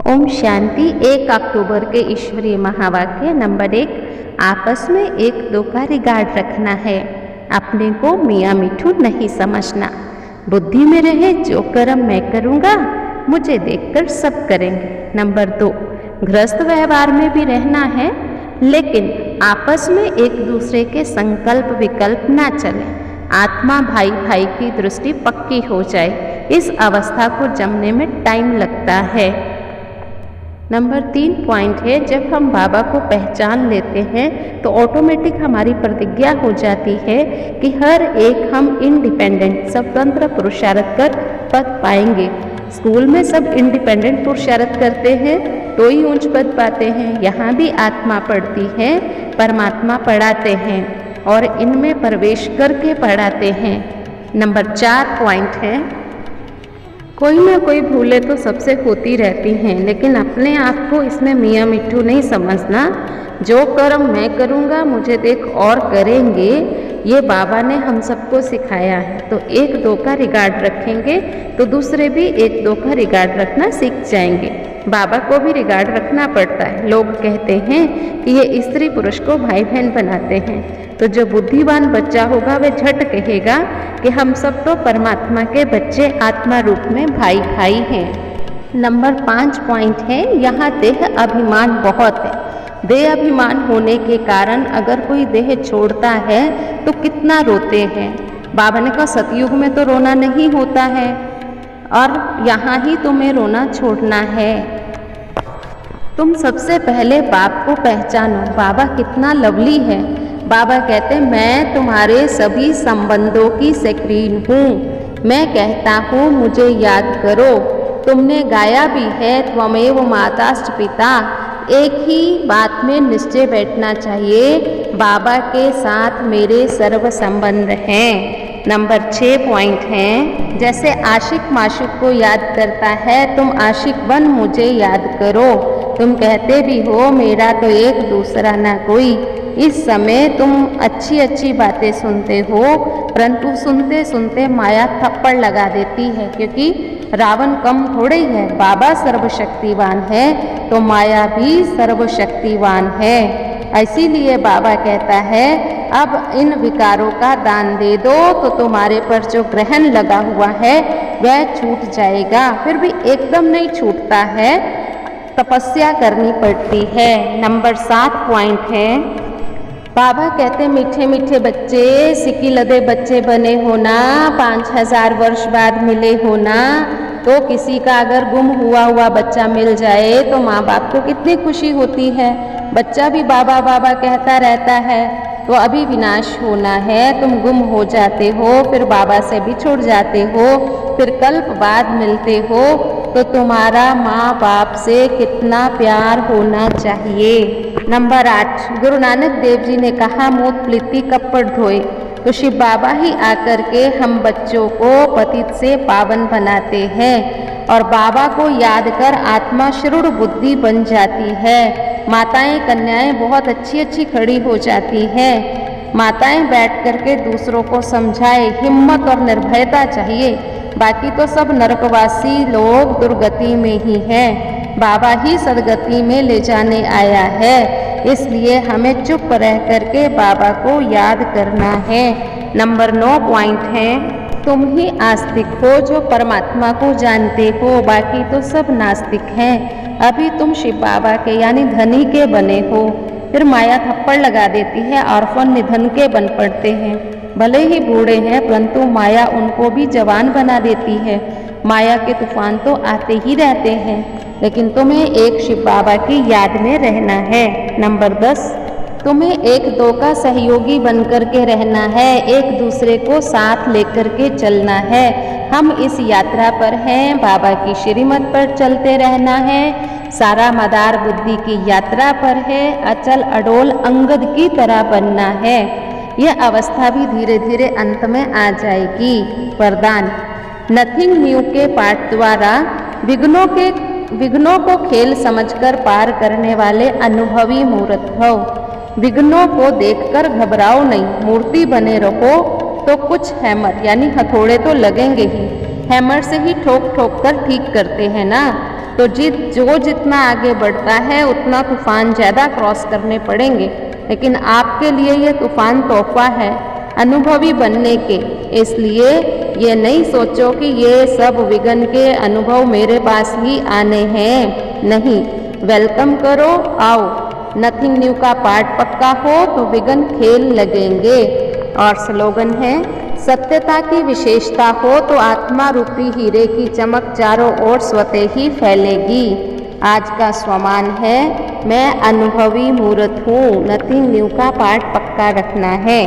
ओम शांति। 1 अक्टूबर के ईश्वरीय महावाक्य नंबर 1, आपस में एक दो का रिगार्ड रखना है। अपने को मियाँ मिठू नहीं समझना। बुद्धि में रहे जो कर्म मैं करूँगा मुझे देखकर सब करेंगे। नंबर 2, गृहस्थ व्यवहार में भी रहना है, लेकिन आपस में एक दूसरे के संकल्प विकल्प ना चले। आत्मा भाई भाई की दृष्टि पक्की हो जाए, इस अवस्था को जमने में टाइम लगता है। नंबर 3 पॉइंट है, जब हम बाबा को पहचान लेते हैं तो ऑटोमेटिक हमारी प्रतिज्ञा हो जाती है कि हर एक हम इंडिपेंडेंट स्वतंत्र पुरुषार्थ कर पद पाएंगे। स्कूल में सब इंडिपेंडेंट पुरुषार्थ करते हैं तो ही ऊंच पद पाते हैं। यहाँ भी आत्मा पढ़ती है, परमात्मा पढ़ाते हैं और इनमें प्रवेश करके पढ़ाते हैं। नंबर 4 पॉइंट है, कोई ना कोई भूलें तो सबसे होती रहती हैं, लेकिन अपने आप को इसमें मियाँ मिट्ठू नहीं समझना। जो कर्म मैं करूँगा मुझे देख और करेंगे, ये बाबा ने हम सबको सिखाया है। तो 1-2 का रिगार्ड रखेंगे तो दूसरे भी 1-2 का रिगार्ड रखना सीख जाएंगे। बाबा को भी रिगार्ड रखना पड़ता है। लोग कहते हैं कि ये स्त्री पुरुष को भाई बहन बनाते हैं, तो जो बुद्धिमान बच्चा होगा वह झट कहेगा कि हम सब तो परमात्मा के बच्चे आत्मा रूप में भाई भाई हैं। नंबर 5 पॉइंट है, यहाँ देह अभिमान बहुत है। देह अभिमान होने के कारण अगर कोई देह छोड़ता है तो कितना रोते हैं। बाबा ने कहा सतयुग में तो रोना नहीं होता है और यहाँ ही तुम्हें रोना छोड़ना है। तुम सबसे पहले बाप को पहचानो। बाबा कितना लवली है। बाबा कहते मैं तुम्हारे सभी संबंधों की स्क्रीन हूँ। मैं कहता हूँ मुझे याद करो। तुमने गाया भी है त्वमेव माताश्च पिता। एक ही बात में निश्चय बैठना चाहिए, बाबा के साथ मेरे सर्व संबंध हैं। नंबर 6 पॉइंट हैं, जैसे आशिक माशूक को याद करता है, तुम आशिक बन मुझे याद करो। तुम कहते भी हो मेरा तो एक दूसरा ना कोई। इस समय तुम अच्छी अच्छी बातें सुनते हो, परंतु सुनते सुनते माया थप्पड़ लगा देती है, क्योंकि रावण कम थोड़े ही है। बाबा सर्वशक्तिवान है तो माया भी सर्वशक्तिवान है। इसीलिए बाबा कहता है अब इन विकारों का दान दे दो तो तुम्हारे पर जो ग्रहण लगा हुआ है वह छूट जाएगा। फिर भी एकदम नहीं छूटता है, तपस्या करनी पड़ती है। नंबर 7 पॉइंट है, बाबा कहते मीठे मीठे बच्चे सिक्की लदे बच्चे बने होना, 5000 वर्ष बाद मिले होना। तो किसी का अगर गुम हुआ बच्चा मिल जाए तो माँ बाप को कितनी खुशी होती है। बच्चा भी बाबा बाबा कहता रहता है। तो अभी विनाश होना है, तुम गुम हो जाते हो, फिर बाबा से बिछुड़ जाते हो, फिर कल्प बाद मिलते हो, तो तुम्हारा माँ बाप से कितना प्यार होना चाहिए। नंबर 8, गुरु नानक देव जी ने कहा मूत प्लीति कपड़ धोए। तो शिव बाबा ही आकर के हम बच्चों को पतित से पावन बनाते हैं और बाबा को याद कर आत्मा श्रुड़ बुद्धि बन जाती है। माताएं कन्याएं बहुत अच्छी अच्छी खड़ी हो जाती हैं। माताएं बैठ करके दूसरों को समझाए, हिम्मत और निर्भयता चाहिए। बाकी तो सब नरकवासी लोग दुर्गति में ही हैं। बाबा ही सदगति में ले जाने आया है, इसलिए हमें चुप रह करके बाबा को याद करना है। नंबर 9 पॉइंट है, तुम ही आस्तिक हो जो परमात्मा को जानते हो, बाकी तो सब नास्तिक हैं। अभी तुम शिव बाबा के यानी धनी के बने हो, फिर माया थप्पड़ लगा देती है, ऑर्फन निधन के बन पड़ते हैं। भले ही बूढ़े हैं परंतु माया उनको भी जवान बना देती है। माया के तूफान तो आते ही रहते हैं, लेकिन तुम्हें एक शिव बाबा की याद में रहना है। नंबर 10, तुम्हें 1-2 का सहयोगी बनकर के रहना है, एक दूसरे को साथ लेकर के चलना है। हम इस यात्रा पर हैं, बाबा की श्रीमत पर चलते रहना है। सारा मदार बुद्धि की यात्रा पर है, अचल अडोल अंगद की तरह बनना है। यह अवस्था भी धीरे धीरे अंत में आ जाएगी। वरदान, नथिंग न्यू के पाठ द्वारा विघ्नों को खेल समझकर पार करने वाले अनुभवी मूर्त हो। विघ्नों को देखकर घबराओ नहीं, मूर्ति बने रहो। तो कुछ हैमर यानी हथौड़े तो लगेंगे ही, हैमर से ही ठोक ठोक कर ठीक करते हैं ना। तो जो जितना आगे बढ़ता है उतना तूफान ज़्यादा क्रॉस करने पड़ेंगे, लेकिन आपके लिए ये तूफान तोहफा है अनुभवी बनने के। इसलिए ये नहीं सोचो कि ये सब विघ्न के अनुभव मेरे पास ही आने हैं, नहीं, वेलकम करो, आओ। नथिंग न्यू का पाठ पक्का हो तो विघ्न खेल लगेंगे। और स्लोगन है, सत्यता की विशेषता हो तो आत्मा रूपी हीरे की चमक चारों ओर स्वतः ही फैलेगी। आज का स्वमान है, मैं अनुभवी मूर्त हूँ। नथिंग न्यू का पाठ पक्का रखना है।